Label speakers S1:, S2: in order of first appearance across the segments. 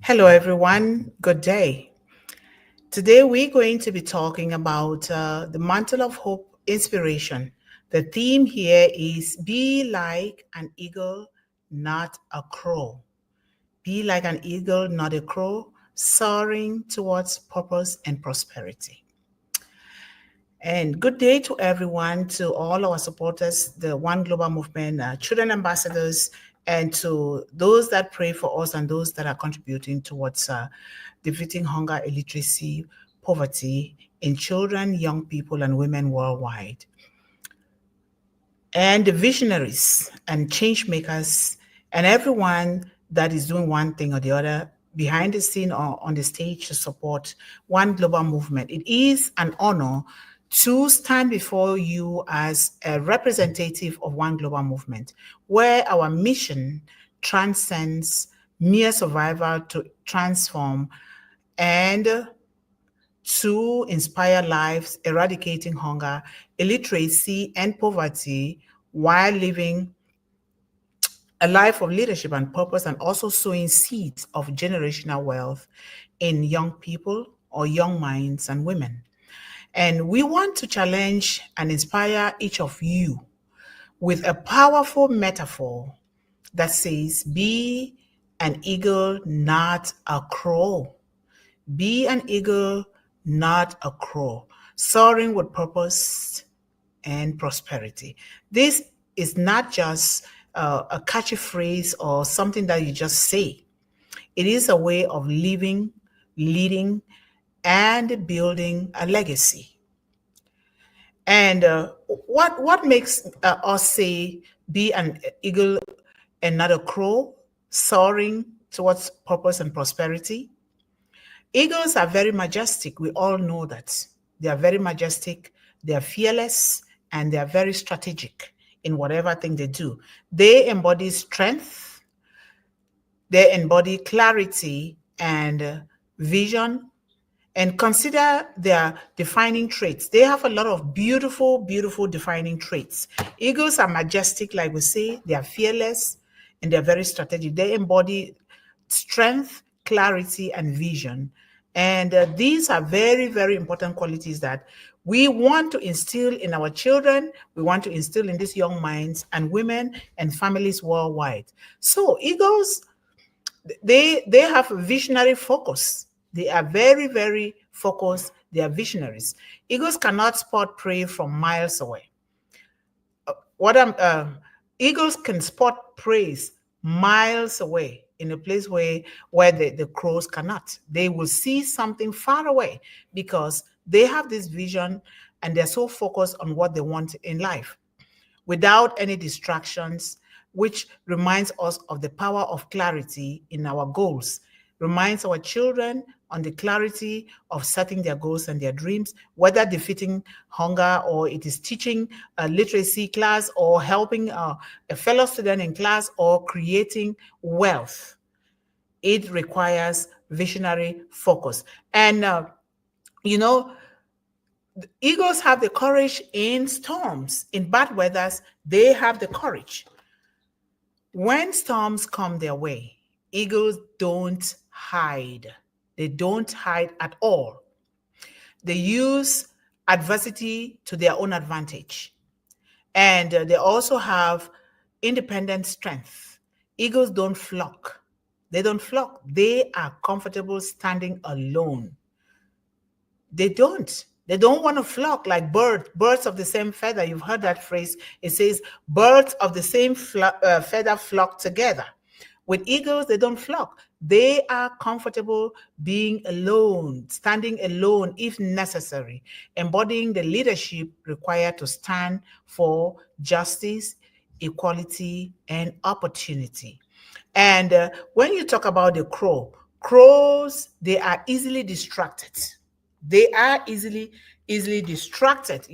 S1: Hello, everyone. Good day. Today, we're going to be talking about the mantle of hope inspiration. The theme here is be like an eagle, not a crow. Be like an eagle, not a crow, soaring towards purpose and prosperity. And good day to everyone, to all our supporters, the One Global Movement, children ambassadors, and to those that pray for us and those that are contributing towards defeating hunger, illiteracy, poverty in children, young people, and women worldwide. And the visionaries and change makers and everyone that is doing one thing or the other behind the scene or on the stage to support one global movement. It is an honor to stand before you as a representative of one global movement, where our mission transcends mere survival to transform and to inspire lives, eradicating hunger, illiteracy, and poverty while living a life of leadership and purpose, and also sowing seeds of generational wealth in young people or young minds and women. And we want to challenge and inspire each of you with a powerful metaphor that says, be an eagle, not a crow. Be an eagle, not a crow, soaring with purpose and prosperity. This is not just a catchy phrase or something that you just say. It is a way of living, leading, and building a legacy. And what makes us say be an eagle and not a crow, soaring towards purpose and prosperity? Eagles are very majestic. We all know that. They are very majestic, they are fearless, and they are very strategic in whatever thing they do. They embody strength, they embody clarity and vision, and consider their defining traits. They have a lot of beautiful, beautiful defining traits. Eagles are majestic, like we say, they are fearless, and they're very strategic. They embody strength, clarity, and vision. And these are very, very important qualities that we want to instill in our children. We want to instill in these young minds and women and families worldwide. So eagles, they have a visionary focus. They are very, very focused. They are visionaries. Eagles cannot spot prey from miles away. What I'm Eagles can spot prey miles away in a place where the crows cannot. They will see something far away because they have this vision and they're so focused on what they want in life without any distractions, which reminds us of the power of clarity in our goals, reminds our children on the clarity of setting their goals and their dreams, whether defeating hunger or it is teaching a literacy class or helping a fellow student in class or creating wealth. It requires visionary focus. And, you know, eagles have the courage in storms, in bad weathers, they have the courage. When storms come their way, eagles don't hide. They don't hide at all. They use adversity to their own advantage. And they also have independent strength. Eagles don't flock. They don't flock. They are comfortable standing alone. They don't. They don't want to flock like birds of the same feather. You've heard that phrase. It says, birds of the same feather flock together. With eagles, they don't flock. They are comfortable being alone, standing alone if necessary, embodying the leadership required to stand for justice, equality, and opportunity. And when you talk about the crows, they are easily distracted. They are easily distracted,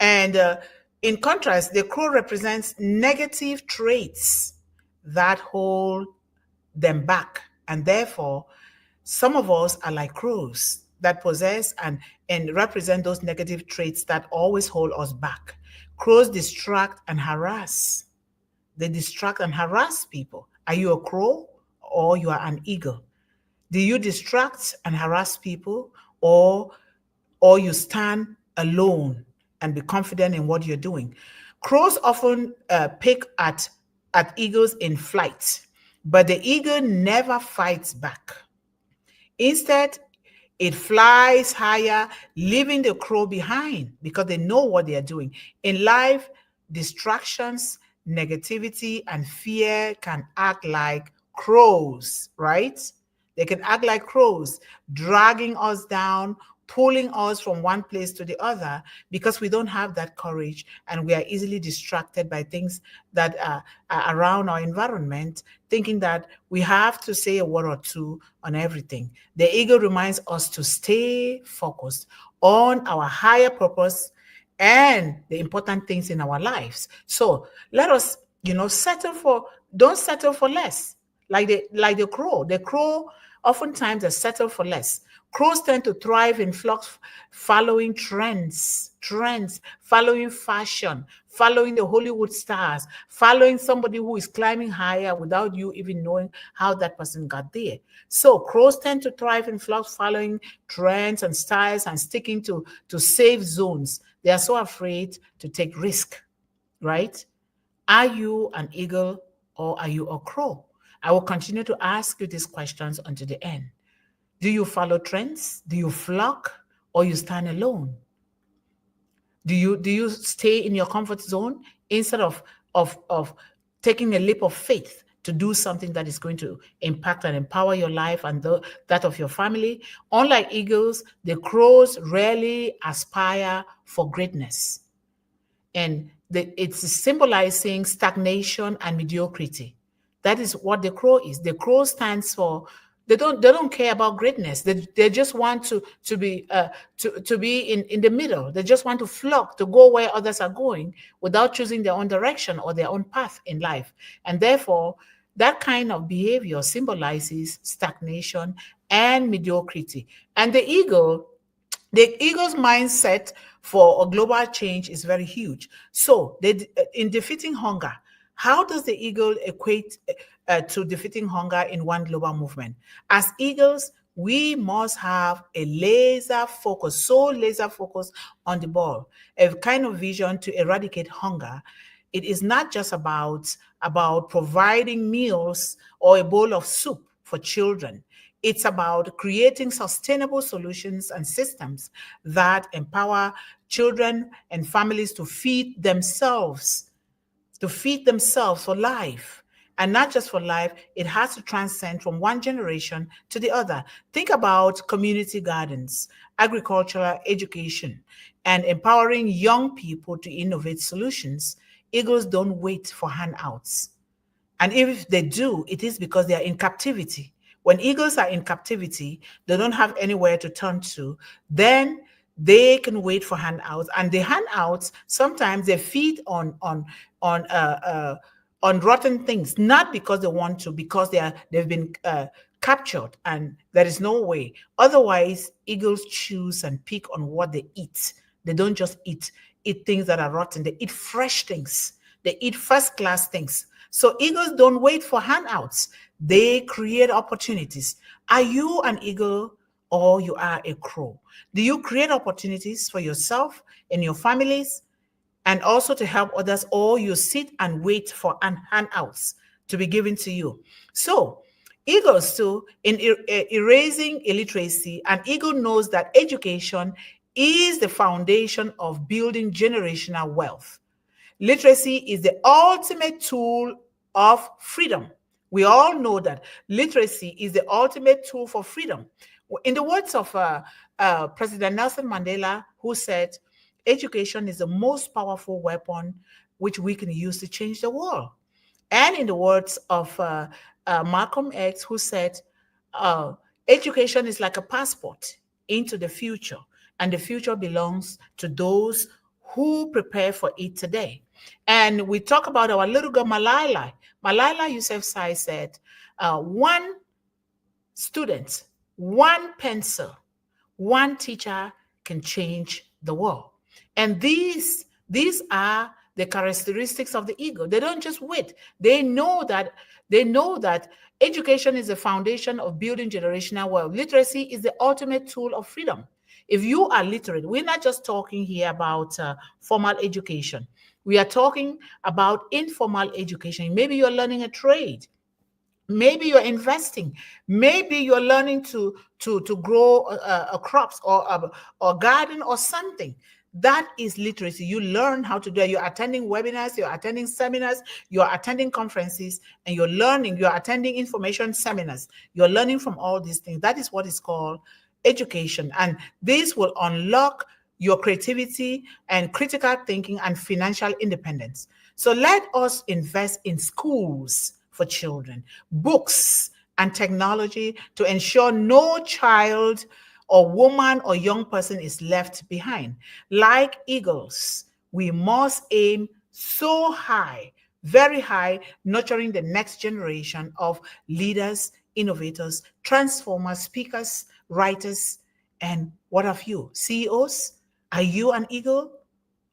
S1: And in contrast, the crow represents negative traits that hold them back. And therefore, some of us are like crows that possess and represent those negative traits that always hold us back. Crows distract and harass. They distract and harass people. Are you a crow or you are an eagle? Do you distract and harass people, or you stand alone and be confident in what you're doing? Crows often pick at eagles in flight, but the eagle never fights back. Instead, it flies higher, leaving the crow behind because they know what they are doing. In life, distractions, negativity, and fear can act like crows, right? They can act like crows, dragging us down, pulling us from one place to the other because we don't have that courage and we are easily distracted by things that are around our environment, thinking that we have to say a word or two on everything. The eagle reminds us to stay focused on our higher purpose and the important things in our lives. So let us, don't settle for less. Like the crow. The crow oftentimes they settle for less. Crows tend to thrive in flocks, following trends, following fashion, following the Hollywood stars, following somebody who is climbing higher without you even knowing how that person got there. So crows tend to thrive in flocks, following trends and styles and sticking to safe zones. They are so afraid to take risk, right? Are you an eagle or are you a crow? I will continue to ask you these questions until the end. Do you follow trends? Do you flock or you stand alone? Do you stay in your comfort zone instead of taking a leap of faith to do something that is going to impact and empower your life and that of your family? Unlike eagles, the crows rarely aspire for greatness. And it's symbolizing stagnation and mediocrity. That is what the crow is. The crow stands for, they don't care about greatness. They just want to be in the middle. They just want to flock to go where others are going without choosing their own direction or their own path in life. And therefore, that kind of behavior symbolizes stagnation and mediocrity. And the eagle's mindset for a global change is very huge. So, in defeating hunger, how does the eagle equate to defeating hunger in one global movement? As eagles, we must have a laser focus on the ball, a kind of vision to eradicate hunger. It is not just about providing meals or a bowl of soup for children. It's about creating sustainable solutions and systems that empower children and families to feed themselves for life. And not just for life, it has to transcend from one generation to the other. Think about community gardens, agricultural education, and empowering young people to innovate solutions. Eagles don't wait for handouts. And if they do, it is because they are in captivity. When eagles are in captivity, they don't have anywhere to turn to, then they can wait for handouts. And the handouts, sometimes they feed on on rotten things, not because they want to, because they've been captured, and there is no way. Otherwise, eagles choose and pick on what they eat. They don't just eat things that are rotten. They eat fresh things. They eat first class things. So eagles don't wait for handouts. They create opportunities. Are you an eagle or you are a crow? Do you create opportunities for yourself and your families and also to help others, or you sit and wait for handouts to be given to you? So eagles too, in erasing illiteracy, an eagle knows that education is the foundation of building generational wealth. Literacy is the ultimate tool of freedom. We all know that literacy is the ultimate tool for freedom. In the words of President Nelson Mandela, who said, education is the most powerful weapon which we can use to change the world. And in the words of Malcolm X, who said, uh, education is like a passport into the future, and the future belongs to those who prepare for it today. And we talk about our little girl, Malala. Malala Yousafzai said, one student, one pencil, one teacher can change the world. And these are the characteristics of the eagle. They don't just wait. They know that education is the foundation of building generational wealth. Literacy is the ultimate tool of freedom. If you are literate, we're not just talking here about formal education. We are talking about informal education. Maybe you're learning a trade. Maybe you're investing. Maybe you're learning to grow crops or garden or something. That is literacy. You learn how to do it. You're attending webinars, you're attending seminars, you're attending conferences, and you're attending information seminars. You're learning from all these things. That is what is called education. And this will unlock your creativity and critical thinking and financial independence. So let us invest in schools for children, books, and technology to ensure no child or woman or young person is left behind. Like eagles, we must aim so high, very high, nurturing the next generation of leaders, innovators, transformers, speakers, writers, and what of you? CEOs? Are you an eagle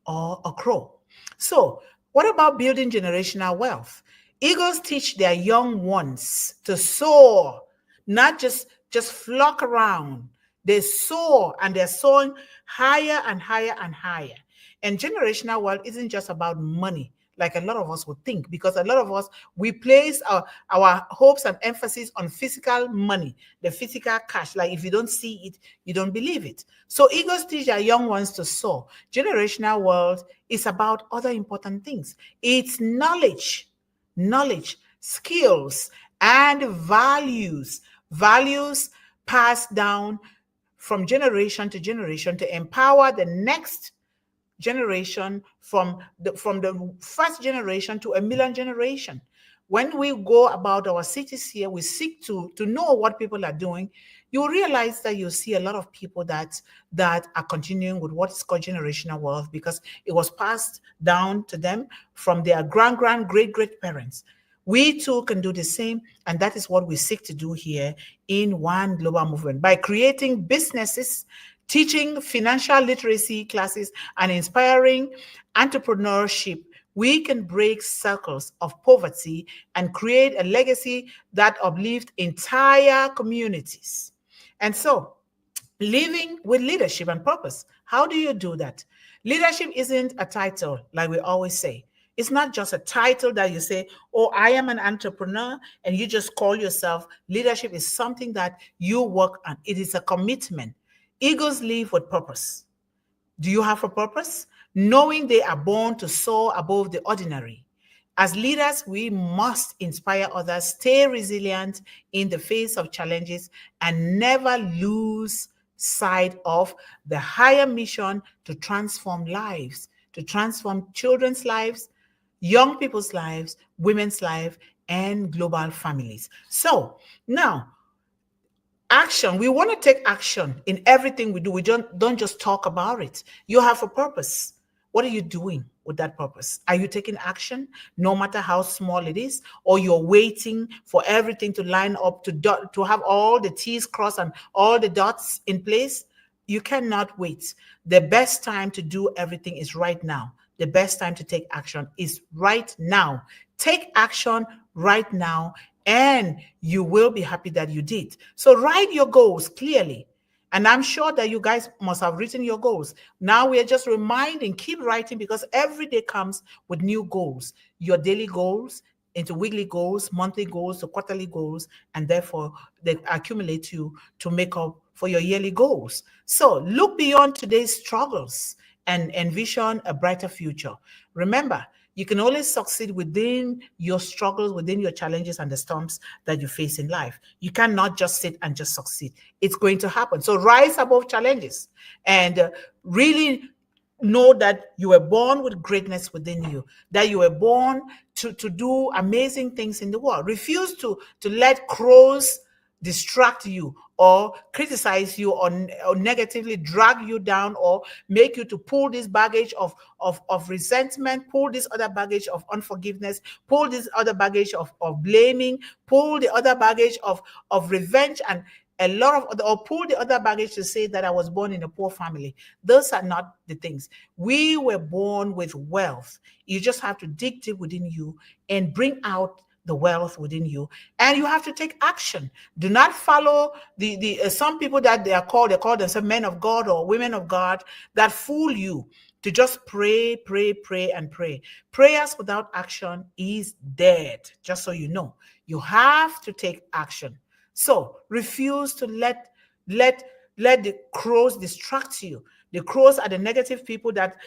S1: or a crow? So, what about building generational wealth? Eagles teach their young ones to soar, not just flock around. They soar, and they're soaring higher and higher and higher. And generational wealth isn't just about money, like a lot of us would think, because a lot of us, we place our hopes and emphasis on physical money, the physical cash. Like if you don't see it, you don't believe it. So eagles teach our young ones to soar. Generational wealth is about other important things. It's knowledge, skills, and values passed down from generation to generation to empower the next generation from the first generation to a million generation. When we go about our cities here, we seek to know what people are doing. You realize that you see a lot of people that are continuing with what is called generational wealth because it was passed down to them from their great parents. We too can do the same, and that is what we seek to do here in One Global Movement by creating businesses, teaching financial literacy classes, and inspiring entrepreneurship. We can break circles of poverty and create a legacy that uplifts entire communities. And so, living with leadership and purpose. How do you do that? Leadership isn't a title, like we always say. It's not just a title that you say, oh, I am an entrepreneur, and you just call yourself. Leadership is something that you work on. It is a commitment. Eagles live with purpose. Do you have a purpose? Knowing they are born to soar above the ordinary. As leaders, we must inspire others, stay resilient in the face of challenges, and never lose sight of the higher mission to transform lives, to transform children's lives, young people's lives, women's lives, and global families. So now, action. We want to take action in everything we do. We don't just talk about it. You have a purpose. What are you doing with that purpose? Are you taking action, no matter how small it is, or you're waiting for everything to line up to have all the T's crossed and all the dots in place? You cannot wait. The best time to do everything is right now. The best time to take action is right now. Take action right now, and you will be happy that you did. So write your goals clearly. And I'm sure that you guys must have written your goals. Now we are just reminding, keep writing, because every day comes with new goals. Your daily goals into weekly goals, monthly goals, to quarterly goals, and therefore they accumulate you to make up for your yearly goals. So look beyond today's struggles and envision a brighter future. Remember, you can only succeed within your struggles, within your challenges and the storms that you face in life. You cannot just sit and just succeed. It's going to happen. So rise above challenges and really know that you were born with greatness within you, that you were born to do amazing things in the world. Refuse to let crows distract you or criticize you or negatively drag you down or make you to pull this baggage of resentment, pull this other baggage of unforgiveness, pull this other baggage of blaming, pull the other baggage of revenge, and a lot of other, or pull the other baggage to say that I was born in a poor family. Those are not the things. We were born with wealth. You just have to dig deep within you and bring out the wealth within you, and you have to take action. Do not follow the some people that they call themselves men of God or women of God that fool you to just pray, pray, pray, and pray. Prayers without action is dead. Just so you know, you have to take action. So refuse to let the crows distract you. The crows are the negative people that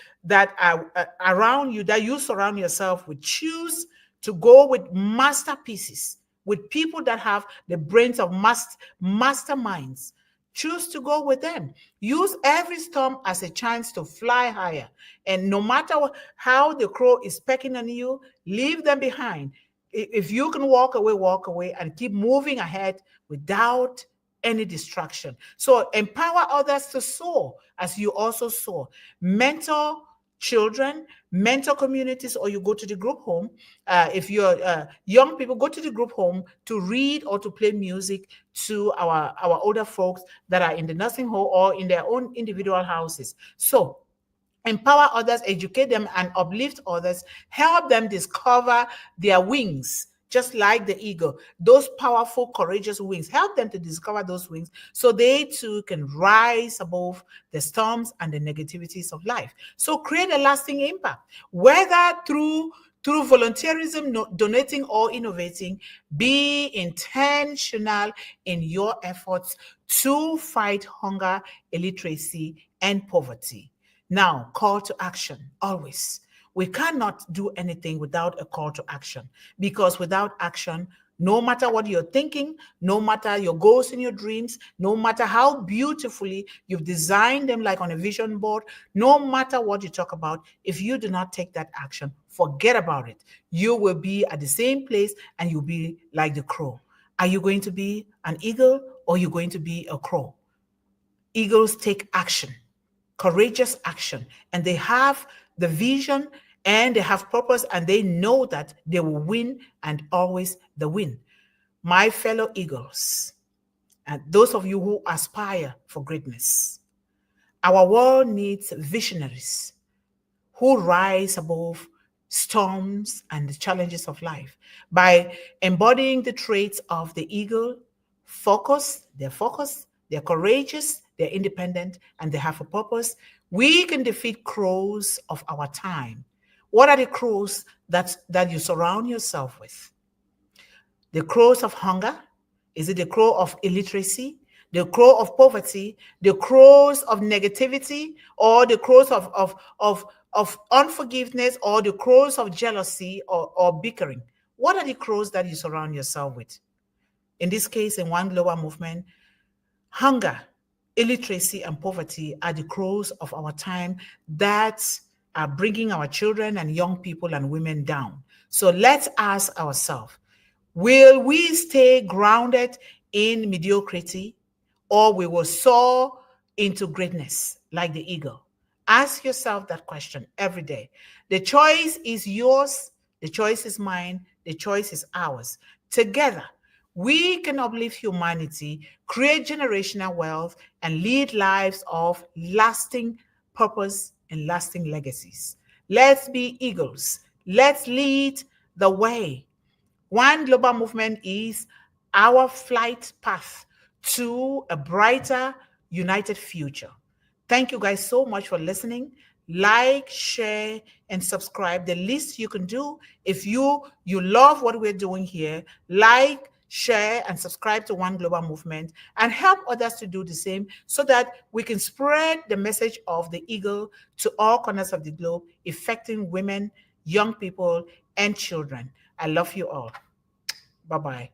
S1: are around you, that you surround yourself with. Choose to go with masterpieces, with people that have the brains of masterminds. Choose to go with them. Use every storm as a chance to fly higher. And no matter how the crow is pecking on you, leave them behind. If you can walk away, and keep moving ahead without any distraction. So empower others to soar as you also soar. Mentor children, mentor communities, or you go to the group home. If you're young people, go to the group home to read or to play music to our older folks that are in the nursing home or in their own individual houses. So empower others, educate them, and uplift others. Help them discover their wings, just like the eagle. Those powerful, courageous wings. Help them to discover those wings so they too can rise above the storms and the negativities of life. So create a lasting impact, whether through volunteerism, donating, or innovating. Be intentional in your efforts to fight hunger, illiteracy, and poverty. Now, call to action, always. We cannot do anything without a call to action, because without action, no matter what you're thinking, no matter your goals and your dreams, no matter how beautifully you've designed them like on a vision board, no matter what you talk about, if you do not take that action, forget about it. You will be at the same place and you'll be like the crow. Are you going to be an eagle or are you going to be a crow? Eagles take action, courageous action, and they have the vision and they have purpose, and they know that they will win, and always the win. My fellow eagles, and those of you who aspire for greatness, our world needs visionaries who rise above storms and the challenges of life by embodying the traits of the eagle. Focused, they're courageous, they're independent, and they have a purpose. We can defeat crows of our time. What are the crows that you surround yourself with? The crows of hunger? Is it the crow of illiteracy? The crow of poverty? The crows of negativity? Or the crows of unforgiveness? Or the crows of jealousy or bickering? What are the crows that you surround yourself with? In this case, in One Global Movement, hunger, illiteracy, and poverty are the crows of our time that are bringing our children and young people and women down. So let's ask ourselves, will we stay grounded in mediocrity, or we will soar into greatness like the eagle? Ask yourself that question every day. The choice is yours. The choice is mine. The choice is ours. Together, we can uplift humanity, create generational wealth, and lead lives of lasting purpose and lasting legacies. Let's be eagles. Let's lead the way. One Global Movement is our flight path to a brighter, united future. Thank you guys so much for listening. Like, share, and subscribe. The least you can do, if you love what we're doing here, like, share, and subscribe to One Global Movement, and help others to do the same so that we can spread the message of the eagle to all corners of the globe, affecting women, young people, and children. I love you all. Bye-bye.